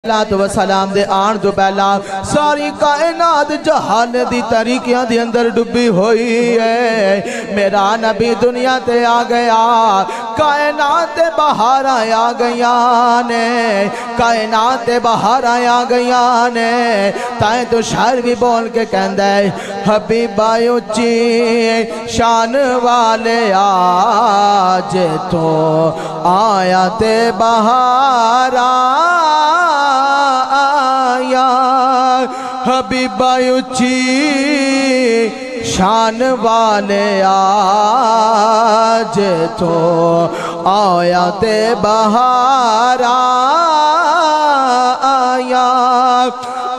सलाम दे आन तो पहला सारी कायनात जहान दी तरीकियां दे अंदर डुबी हुई है। मेरा नबी दुनिया ते आ गया, कायनात बाहर आ गया ने, कायनात बाहर आ गया ने। ताए तो शायर भी बोल के कहंदा है, हबीबा उच्ची शान वाले आज तो आया ते बाहर आया। हबीबा उच्ची शान वाले आज तो आया ते बाहर आया।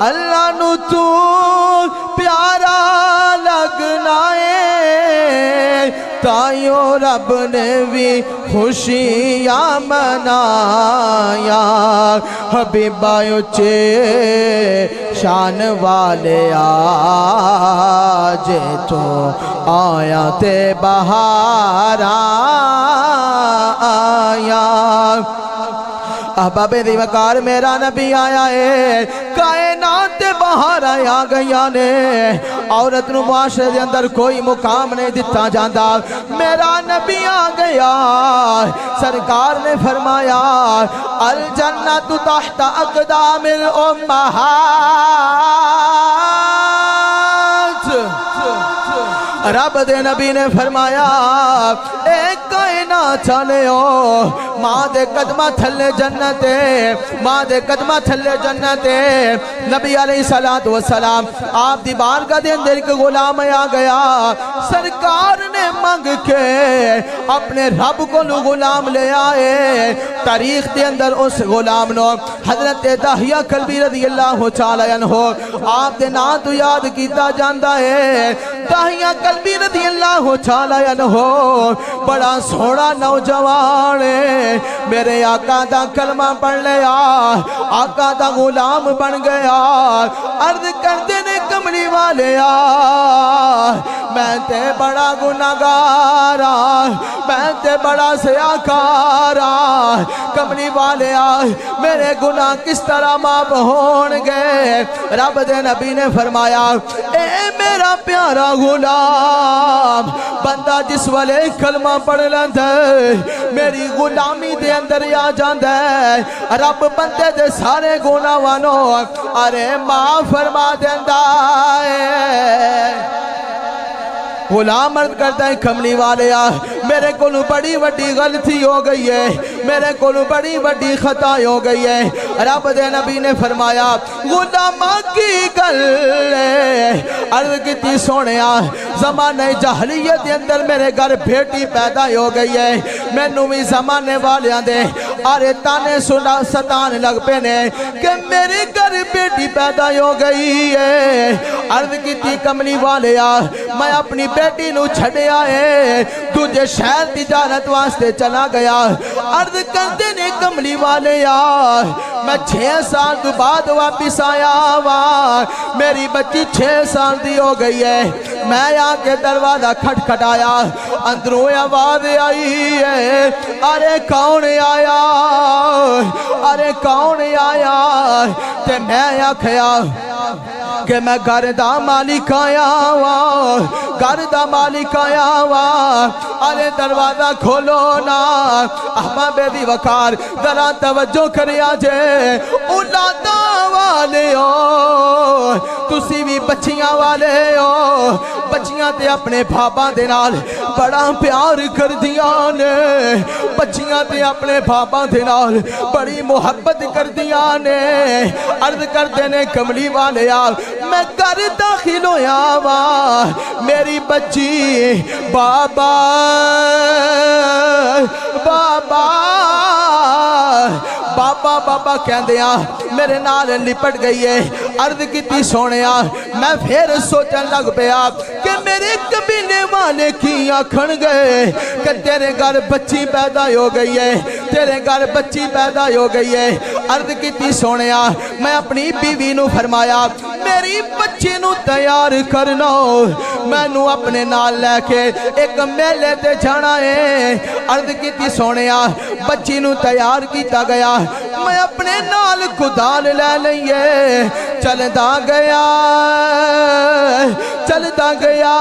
अल्लाह नु तू प्यारा लगना है, ताइयो रब ने भी खुशियां मनाया। हबीबा उच्चे शान वाले आज तो आया ते बाहर आया। अहबाबे दी वकार मेरा नबी आया है, कायनात बाहर आ गया ने। औरत नू मुआशरे दे अंदर कोई मुकाम नहीं दिता जाता। मेरा नबी आ गया, सरकार ने फरमाया अल जन्नतु तहत अक़दामिल उम्महात। रब दे नबी ने फरमाया एक कायना चले हो, माँ दे कदमा थल्ले जन्नत है, माँ दे कदमा थल्ले जन्नत है। नबी अलैहिस्सलातु वस्सलाम आप दी बारगाह दे अंदर एक गुलाम आ गया। सरकार ने मंग के अपने रब को गुलाम ले आए। तारीख दे अंदर उस गुलाम नो हजरत दाहिया कल्बी रज़ियल्लाहु तआला अन्हु आप दे नाम तो याद किया जाता है। दाहिया कल्बी रज़ियल्लाहु तआला अन्हु बड़ा सोहना नौजवान है। मेरे आका दा कलमा पढ़ लिया, आका दा गुलाम बन गया। अर्ज करते ने कमली वाले मैं ते बड़ा गुनाहगारा, मैं ते बड़ा सयाकारा। कमली वाले मेरे गुनाह किस तरह माफ होंगे। रब दे नबी ने फरमाया ए मेरा प्यारा गुलाम, बंदा जिस वाले कलमा पढ़ लेंदा मेरी गुलामी दे अंदर आ जांदा है। रब बंदे दे सारे गुनाहां नो अरे माफ फरमा देंदा है। गुलाम अर्ज करता है कमली वाले मेरे को बड़ी वड्डी गलती हो गई है, मेरे को बड़ी वड्डी खता हो गई है। रब दे नबी ने फरमाया गुलामा की गल अर्ज की सोने ज़माने जहलियत के अंदर मेरे घर बेटी पैदा हो गई है। मैनू भी ज़माने वालियां दे अरे ताने सुना सतान लग पे ने कि मेरे घर बेटी पैदा हो गई है। अर्ज की कमली वाले मैं अपनी बेटी नू छड़िया है, दूजे शहर तिजारत वास्ते चला गया। अर्ज करते ने कमली वाले मैं 6 साल तो बाद वापिस आया वा, मेरी बच्ची 6 साल की हो गई है। मैं आके दरवाजा खटखटाया, अंदरों आवाज आई है अरे कौन आया, अरे कौन आया। ते मैं आखिया कि मैं घर दा मालिक आया वा, घर दा मालिक आया वा। अरे दरवाजा खोलो ना। अहबाबे दी वकार जरा तवज्जो करिया जे औलादा वाले हो, तुसी भी बच्चियां वाले हो। बच्चियां ते अपने बाबा दे नाल बड़ा प्यार कर दिया ने, बच्चियां ते अपने बाबा दे नाल बड़ी मोहब्बत कर दिया ने। अर्ज करते ने कमली वाले मैं घर दाखिल होया वा, मेरी बच्ची बाबा बाबा बाबा बाबा कहंदिया मेरे नाल लिपट गई है। अर्ज की सोने मैं फिर सोचन लग पिया कि मेरे कबीले वाले की आखन गए कि तेरे घर बच्ची पैदा हो गई है। तेरे घर बच्ची पैदा हो गई है। अर्ज की सोनिया मैं अपनी बीवी नू फरमाया मेरी बच्ची नू तैयार करना, मैनू अपने नाल लैके एक मेले ते जाना है। अर्ज की सोनिया बच्ची नू तैयार किया गया, मैं अपने नाल कुदाल ले लईए चलदा गया चलदा गया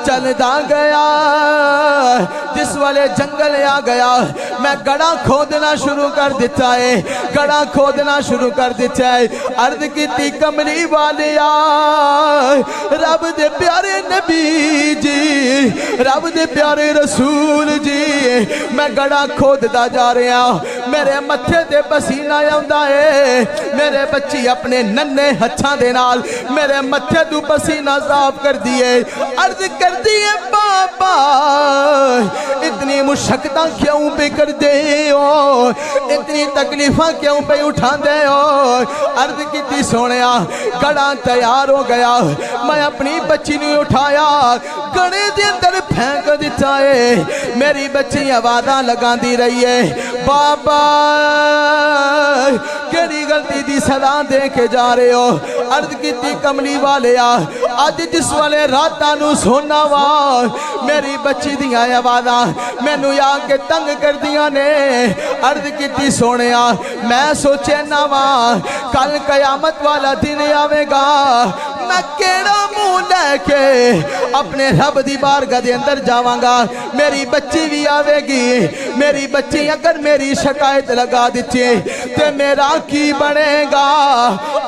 चलदा गया। जिस वाले जंगल आ गया मैं गड़ा खोदना शुरू कर दिता है, गड़ा खोदना शुरू कर दिता है। अर्ज की कमली वाले रब दे प्यारे नबी जी, रब दे प्यारे रसूल जी, मैं गड़ा खोददा जा रहा, मेरे मत्थे ते पसीना आउंदा है। मेरे बच्ची अपने नन्हे हत्थां दे नाल मेरे मत्थे तू पसीना साफ कर दिए। अर्ज कर दिए बाबा इतनी मुशक्कतां क्यों पे कर दे हो, इतनी तकलीफां क्यों पे उठा दे हो। अर्ज की सोनिया गड़ा तैयार हो गया, मैं अपनी बच्ची ने उठाया गड़े दे अंदर फेंक दिता है। मेरी बच्ची आवाज़ां लगांदी रही है बाबा केड़ी गलती दी सदा दे के जा रहे हो। अर्ज की कमली वाले अज जिस वाले रातां नू सोना वा मेरी बच्ची दियां आवाज़ां मैनू आके तंग कर दियां ने। अर्ज की सोनिया मैं सोचे ना वा कल कयामत वाला दिन आवेगा, मैं केड़ा मुंह लैके अपने रब दी बारगाह दे अंदर जावांगा। मेरी बच्ची भी आवेगी, मेरी बच्ची अगर मेरी शिकायत लगा दिती ते मेरा की बनेगा।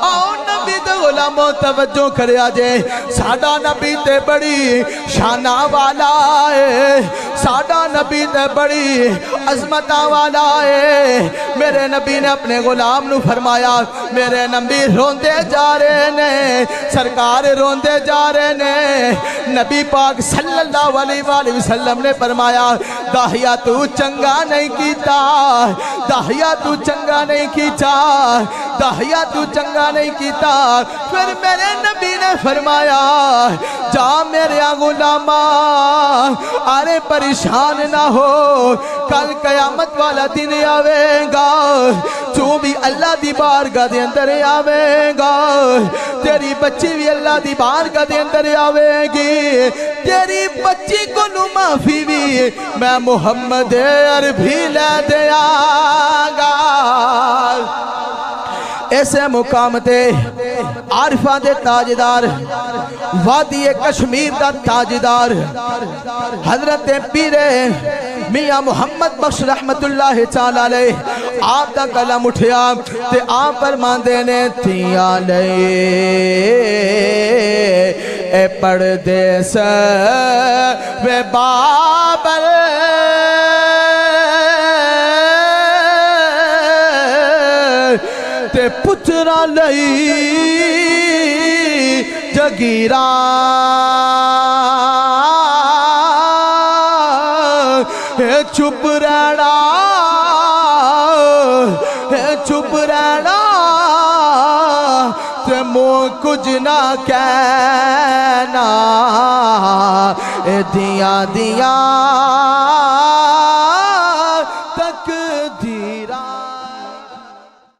आओ नबी दे गुलामों तवज्जो करया जे, साडा नबी ते बड़ी शाना वाला है, साडा नबी ते बड़ी अजमता वाला है। मेरे नबी ने अपने गुलाम नू फरमाया मेरे नबी रोंदे जा रहे ने, सरकार रोंदे जा रहे ने। नबी पाक सल्लल्लाहु अलैहि वसल्लम ने फरमाया दाहिया तू चंगा नहीं कीता, दाहिया तू चंगा नहीं कीता, दाहिया तू चंगा नहीं कीता। फिर मेरे नबी ने फरमाया जा मेरे गुलामा अरे परेशान ना हो, कल कयामत वाला दिन आवेगा, तू भी अल्लाह दी बारगाह दे अंदर आवेगा, तेरी बच्ची भी अल्लाह दी बारगाह दे अंदर आवेगी, तेरी बच्ची को माफी भी मैं मुहम्मद अरबी ले देगा। ऐसे मुकाम ते आरिफा दे ताजदार वादी कश्मीर दा ताजदार हजरत पीरे मियां मुहम्मद बख्श रहमतुल्लाह तआला अलैह आप दा कलम उठिया ते आप फरमांदे ने थिया ले ए परदेस वे बाबर ते पुत्रा लई जगीरा चुप रहना, चुप रहना ते मुँह कुछ ना कहना, दिया दिया